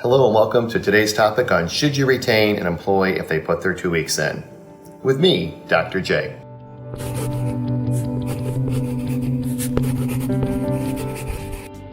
Hello and welcome to today's topic on should you retain an employee if they put their 2 weeks in? With me, Dr. J.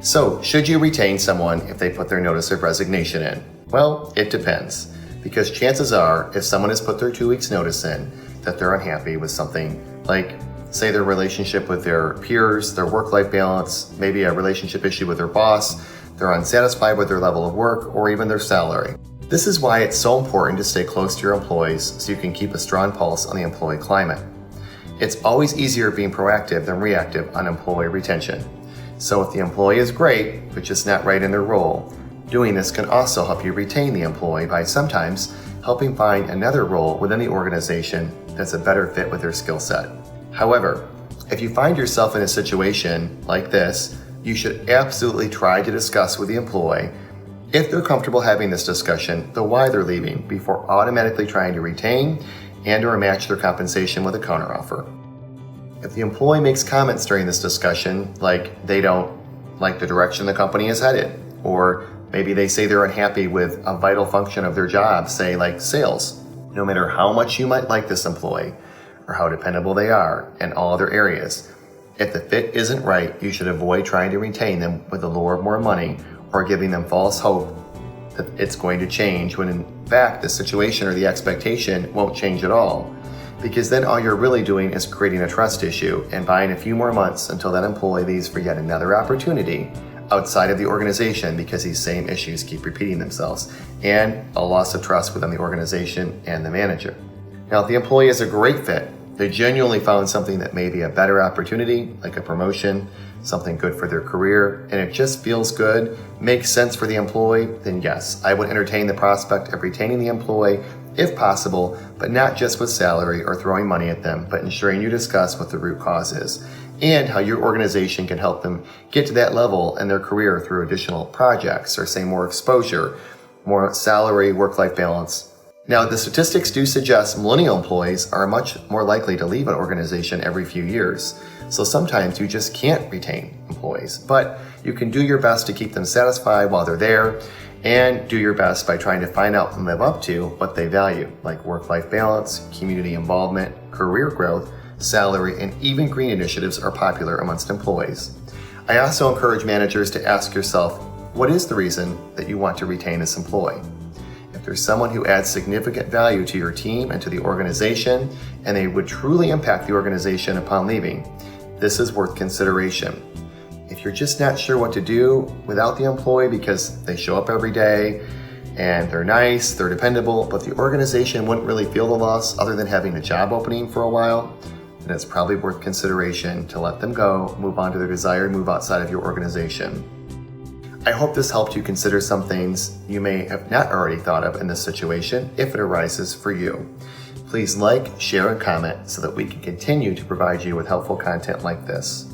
So, should you retain someone if they put their notice of resignation in? Well, it depends, because chances are, if someone has put their 2 weeks notice in, that they're unhappy with something like, say, their relationship with their peers, their work-life balance, maybe a relationship issue with their boss, they're unsatisfied with their level of work, or even their salary. This is why it's so important to stay close to your employees so you can keep a strong pulse on the employee climate. It's always easier being proactive than reactive on employee retention. So if the employee is great, but just not right in their role, doing this can also help you retain the employee by sometimes helping find another role within the organization that's a better fit with their skill set. However, if you find yourself in a situation like this, you should absolutely try to discuss with the employee, if they're comfortable having this discussion, the why they're leaving before automatically trying to retain and or match their compensation with a counteroffer. If the employee makes comments during this discussion, like they don't like the direction the company is headed, or maybe they say they're unhappy with a vital function of their job, say like sales, no matter how much you might like this employee or how dependable they are in all other areas, if the fit isn't right, you should avoid trying to retain them with the lure of more money or giving them false hope that it's going to change when in fact the situation or the expectation won't change at all. Because then all you're really doing is creating a trust issue and buying a few more months until that employee leaves for yet another opportunity outside of the organization because these same issues keep repeating themselves, and a loss of trust within the organization and the manager. Now, if the employee is a great fit, they genuinely found something that may be a better opportunity, like a promotion, something good for their career, and it just feels good, makes sense for the employee, then yes, I would entertain the prospect of retaining the employee if possible, but not just with salary or throwing money at them, but ensuring you discuss what the root cause is and how your organization can help them get to that level in their career through additional projects or say more exposure, more salary, work-life balance. Now, the statistics do suggest millennial employees are much more likely to leave an organization every few years. So sometimes you just can't retain employees, but you can do your best to keep them satisfied while they're there and do your best by trying to find out and live up to what they value, like work-life balance, community involvement, career growth, salary, and even green initiatives are popular amongst employees. I also encourage managers to ask yourself, what is the reason that you want to retain this employee? If there's someone who adds significant value to your team and to the organization, and they would truly impact the organization upon leaving, this is worth consideration. If you're just not sure what to do without the employee because they show up every day and they're nice, they're dependable, but the organization wouldn't really feel the loss other than having a job opening for a while, then it's probably worth consideration to let them go, move on to their desired move outside of your organization. I hope this helped you consider some things you may have not already thought of in this situation if it arises for you. Please like, share, and comment so that we can continue to provide you with helpful content like this.